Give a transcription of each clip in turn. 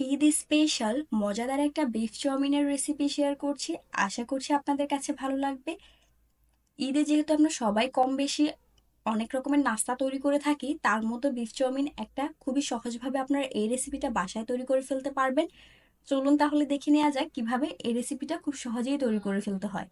Eid special মজাদার একটা beef চাউমিনের রেসিপি শেয়ার করছি। আশা করছি আপনাদের কাছে ভালো লাগবে। ঈদে যেহেতু আমরা সবাই কম বেশি অনেক রকমের নাস্তা তৈরি করে থাকি, তার মধ্যে বিফ চাউমিন একটা খুবই সহজভাবে আপনারা এই রেসিপিটা বাসায় তৈরি করে ফেলতে পারবেন। চলুন তাহলে দেখে নেওয়া যাক কিভাবে এই রেসিপিটা খুব সহজেই তৈরি করে ফেলতে হয়।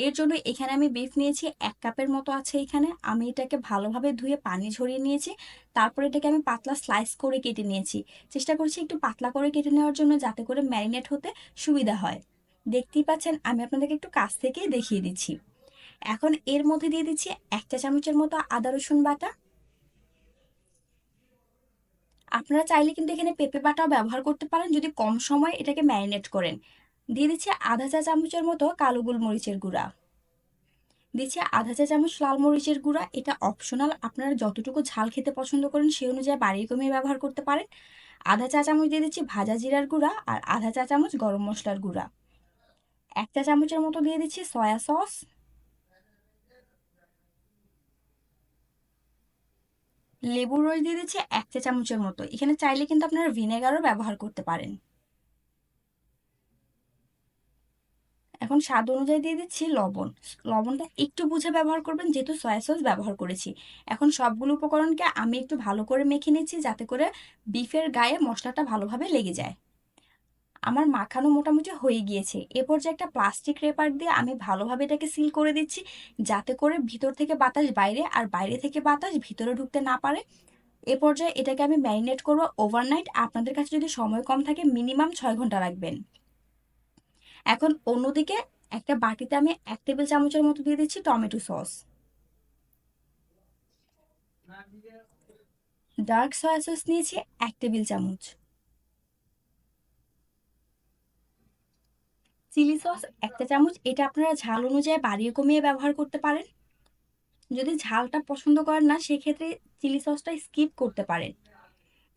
এর জন্য এখানে আমি বিফ নিয়েছি 1 কাপের মতো আছে। এখানে আমি এটাকে ভালোভাবে ধুয়ে পানি ঝরিয়ে নিয়েছি। তারপর এটাকে আমি পাতলা স্লাইস করে কেটে নিয়েছি। চেষ্টা করছি একটু পাতলা করে কেটে নেওয়ার জন্য, যাতে করে ম্যারিনেট হতে সুবিধা হয়। দেখতেই পাচ্ছেন, আমি আপনাদেরকে একটু কাছ থেকেই দেখিয়ে দিচ্ছি। এখন এর মধ্যে দিয়ে দিচ্ছি 1 চা চামচের মতো আদা রসুন বাটা। আপনারা চাইলে কিন্তু এখানে পেঁপে বাটাও ব্যবহার করতে পারেন যদি কম সময় এটাকে ম্যারিনেট করেন। দিয়ে দিচ্ছি আধা 1 চা চামচের মতো কালো গোলমরিচের গুঁড়া। দিচ্ছি আধা 1 চা চামচ লাল মরিচের গুঁড়া। এটা অপশনাল, আপনারা যতটুকু ঝাল খেতে পছন্দ করেন সেই অনুযায়ী বাড়িয়ে কমিয়ে ব্যবহার করতে পারেন। আধা 1 চা চামচ দিয়ে দিচ্ছি ভাজা জিরার গুঁড়া আর আধা 1 চা চামচ গরম মশলার গুঁড়া। 1 চা চামচের মতো দিয়ে দিচ্ছি সয়া সস। লেবুর রস দিয়ে দিচ্ছি 1 চা চামচের মতো। এখানে চাইলে কিন্তু আপনারা ভিনেগারও ব্যবহার করতে পারেন। এখন স্বাদ অনুযায়ী দিয়ে দিচ্ছি লবণ। লবণটা একটু বুঝে ব্যবহার করবেন, যেহেতু সয়া সস ব্যবহার করেছি। এখন সবগুলো উপকরণকে আমি একটু ভালো করে মেখে নিচ্ছি, যাতে করে বিফের গায়ে মশলাটা ভালোভাবে লেগে যায়। আমার মাখানো মোটামুটি হয়ে গিয়েছে। এরপর যে একটা প্লাস্টিক রেপার দিয়ে আমি ভালোভাবে এটাকে সিল করে দিচ্ছি, যাতে করে ভিতর থেকে বাতাস বাইরে আর বাইরে থেকে বাতাস ভিতরে ঢুকতে না পারে। এ পর্যায়ে এটাকে আমি ম্যারিনেট করবো ওভারনাইট। আপনাদের কাছে যদি সময় কম থাকে মিনিমাম 6 ঘন্টা রাখবেন। এখন অন্যদিকে একটা বাটিতে আমি 1 টেবিল চামচের মতো দিয়ে দিচ্ছি tomato sauce. Dark soya sauce নিয়েছি 1 টেবিল চামচ। চিলি সস 1 চা চামচ। এটা আপনারা ঝাল অনুযায়ী বাড়িয়ে কমিয়ে ব্যবহার করতে পারেন। যদি ঝালটা পছন্দ করেন না, সেক্ষেত্রে চিলি সসটা স্কিপ করতে পারেন।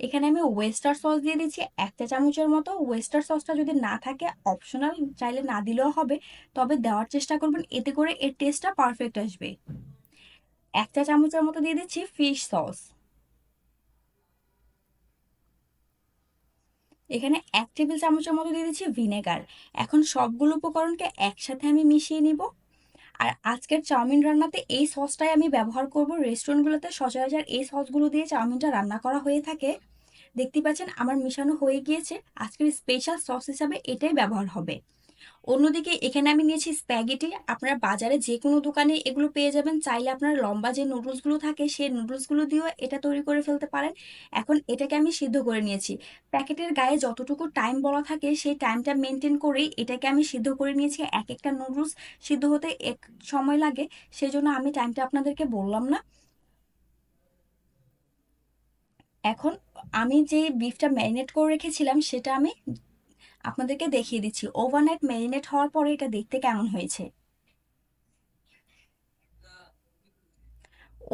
এখানে আমি ওয়েস্টার সস দিয়ে দিচ্ছি 1 চা চামচের মতো। ওয়েস্টার সসটা যদি না থাকে অপশনাল, চাইলে না দিলেও হবে, তবে দেওয়ার চেষ্টা করবেন, এতে করে এর টেস্টটা পারফেক্ট আসবে। 1 চা চামচের মতো দিয়ে দিচ্ছি ফিশ সস। এখানে 1 টেবিল চামচের মতো দিয়ে দিচ্ছি ভিনেগার। এখন সবগুলো উপকরণকে একসাথে আমি মিশিয়ে নিব। আর আজকের চাউমিন রান্নাতে এই সসটাই আমি ব্যবহার করব। রেস্টুরেন্টগুলোতে সচরাচর এই সসগুলো দিয়ে চাউমিনটা রান্না করা হয়ে থাকে। দেখতে পাচ্ছেন আমার মিশানো হয়ে গিয়েছে। আজকের স্পেশাল সস হিসাবে এটাই ব্যবহার হবে। অন্যদিকে এখানে আমি নিয়েছি স্প্যাগেটি। আপনারা বাজারে যে কোনো দোকানে এগুলো পেয়ে যাবেন। চাইলে আপনারা লম্বা যে নুডলসগুলো থাকে সেই নুডলসগুলো দিয়েও এটা তৈরি করে ফেলতে পারেন। এখন এটাকে আমি সিদ্ধ করে নিয়েছি। প্যাকেটের গায়ে যতটুকু টাইম বলা থাকে সেই টাইমটা মেনটেন করেই এটাকে আমি সিদ্ধ করে নিয়েছি। এক একটা নুডলস সিদ্ধ হতে এক সময় লাগে, সেজন্য আমি টাইমটা আপনাদেরকে বললাম না। এখন আমি যে বিফটা ম্যারিনেট করে রেখেছিলাম সেটা আমি আপনাদেরকে দেখিয়ে দিচ্ছি ওভারনাইট ম্যারিনেট হওয়ার পরে এটা দেখতে কেমন হয়েছে।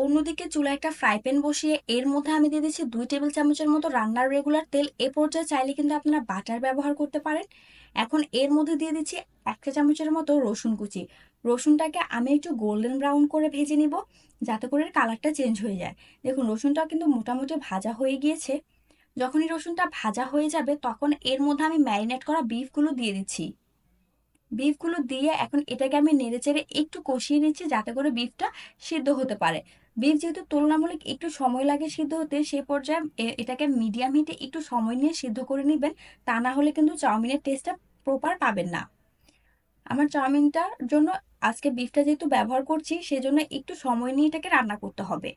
অন্যদিকে চুলায় একটা ফ্রাই প্যান বসিয়ে এর মধ্যে আমি দিয়ে দিচ্ছি 2 টেবিল চামচের মতো রান্নার রেগুলার তেল। এ পর্যায়ে চাইলে কিন্তু আপনারা বাটার ব্যবহার করতে পারেন। এখন এর মধ্যে দিয়ে দিচ্ছি 1 চা চামচের মতো রসুন কুচি। রসুনটাকে আমি একটু গোল্ডেন ব্রাউন করে ভেজে নিব, যাতে করে কালারটা চেঞ্জ হয়ে যায়। দেখুন রসুনটা কিন্তু মোটামুটি ভাজা হয়ে গিয়েছে। যখনই রসুনটা ভাজা হয়ে যাবে তখন এর মধ্যে আমি ম্যারিনেট করা বিফগুলো দিয়ে দিচ্ছি। বিফগুলো দিয়ে এখন এটাকে আমি নেড়েচেড়ে একটু কষিয়ে নিচ্ছি, যাতে করে বিফটা সিদ্ধ হতে পারে। বিফ যেহেতু তুলনামূলক একটু সময় লাগে সিদ্ধ হতে, সেই পর্যায়ে এটাকে মিডিয়াম হিটে একটু সময় নিয়ে সিদ্ধ করে নেবেন। তা না হলে কিন্তু চাউমিনের টেস্টটা প্রপার পাবেন না। আমার চাউমিনটার জন্য আজকে বিফটা যেহেতু ব্যবহার করছি, সেজন্য একটু সময় নিয়ে এটাকে রান্না করতে হবে।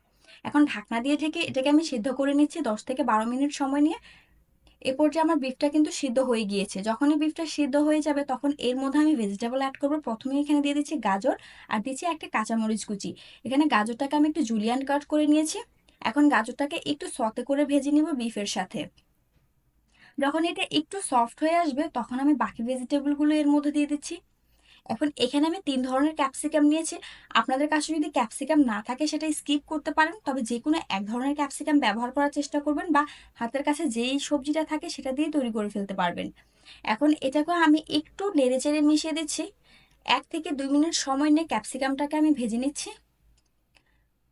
এখন ঢাকনা দিয়ে ঢেকে এটাকে আমি সিদ্ধ করে নিচ্ছি 10 থেকে 12 মিনিট সময় নিয়ে। এ পর্যায়ে আমার বিফটা কিন্তু সিদ্ধ হয়ে গিয়েছে। যখনই বিফটা সিদ্ধ হয়ে যাবে তখন এর মধ্যে আমি ভেজিটেবল অ্যাড করবো। প্রথমে এখানে দিয়ে দিচ্ছি গাজর আর দিচ্ছি একটা কাঁচামরিচ কুচি। এখানে গাজরটাকে আমি একটু জুলিয়ান কাট করে নিয়েছি। এখন গাজরটাকে একটু সতে করে ভেজে নিব বিফের সাথে। যখন এটা একটু সফট হয়ে আসবে তখন আমি বাকি ভেজিটেবলগুলো এর মধ্যে দিয়ে দিচ্ছি। এখন এখানে আমি 3 ধরনের ক্যাপসিকাম নিয়েছি। আপনাদের কাছে যদি ক্যাপসিকাম না থাকে সেটা স্কিপ করতে পারেন, তবে যে কোনো এক ধরনের ক্যাপসিকাম ব্যবহার করার চেষ্টা করবেন, বা হাতের কাছে যেই সবজিটা থাকে সেটা দিয়ে তৈরি করে ফেলতে পারবেন। এখন এটাকে আমি একটু নেড়েচেড়ে মিশিয়ে দিচ্ছি। 1 থেকে 2 মিনিট সময় নিয়ে ক্যাপসিকামটাকে আমি ভেজে নিচ্ছি।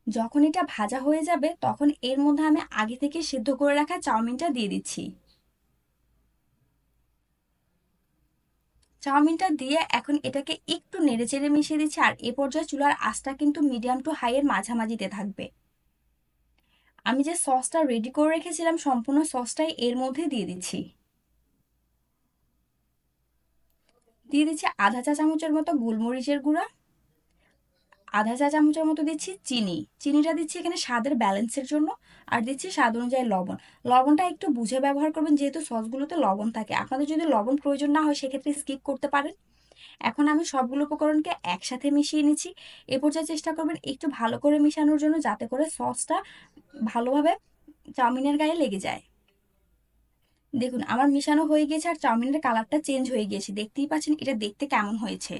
যখন এটা ভাজা হয়ে যাবে তখন এর মধ্যে আমি আগে থেকে সিদ্ধ করে রাখা চাউমিনটা দিয়ে দিচ্ছি। চাউমিনটা দিয়ে এখন এটাকে একটু নেড়েচেড়ে মিশিয়ে দিচ্ছি, আর এ পর্যায়ে চুলার আঁচটা কিন্তু মিডিয়াম টু হাই এর মাঝামাঝিতে থাকবে। আমি যে সসটা রেডি করে রেখেছিলাম সম্পূর্ণ সসটাই এর মধ্যে দিয়ে দিচ্ছি। দিয়ে দিচ্ছি আধা চা চামচের মতো গোলমরিচের গুঁড়া, আধা চা চামচের মতো দিচ্ছি চিনি। চিনিটা দিচ্ছি এখানে স্বাদের ব্যালেন্সের জন্য। আর দিচ্ছি স্বাদ অনুযায়ী লবণ। লবণটা একটু বুঝে ব্যবহার করবেন, যেহেতু সসগুলোতে লবণ থাকে। আপনাদের যদি লবণ প্রয়োজন না হয় সেক্ষেত্রে স্কিপ করতে পারেন। এখন আমি সবগুলো উপকরণকে একসাথে মিশিয়ে নিচ্ছি। এ পর্যায়ে চেষ্টা করবেন একটু ভালো করে মিশানোর জন্য, যাতে করে সসটা ভালোভাবে চাউমিনের গায়ে লেগে যায়। দেখুন আমার মিশানো হয়ে গেছে, আর চাউমিনের কালারটা চেঞ্জ হয়ে গিয়েছে। দেখতেই পাচ্ছেন এটা দেখতে কেমন হয়েছে।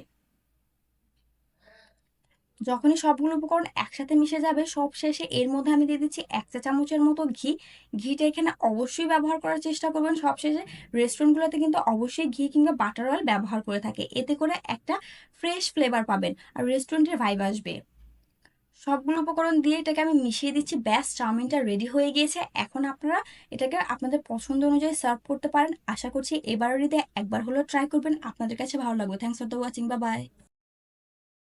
যখনই সবগুলো উপকরণ একসাথে মিশে যাবে, সব শেষে এর মধ্যে আমি দিয়ে দিচ্ছি 1 চা চামচের মতো ঘি। ঘিটা এখানে অবশ্যই ব্যবহার করার চেষ্টা করবেন সবশেষে। রেস্টুরেন্টগুলোতে কিন্তু অবশ্যই ঘি কিংবা বাটার অয়েল ব্যবহার করে থাকে, এতে করে একটা ফ্রেশ ফ্লেভার পাবেন আর রেস্টুরেন্টের ভাইব আসবে। সবগুলো উপকরণ দিয়ে এটাকে আমি মিশিয়ে দিচ্ছি। ব্যাস, চাউমিনটা রেডি হয়ে গিয়েছে। এখন আপনারা এটাকে আপনাদের পছন্দ অনুযায়ী সার্ভ করতে পারেন। আশা করছি এবারের ঈদে একবার হলেও ট্রাই করবেন, আপনাদের কাছে ভালো লাগবে। Thanks for the watching, bye bye.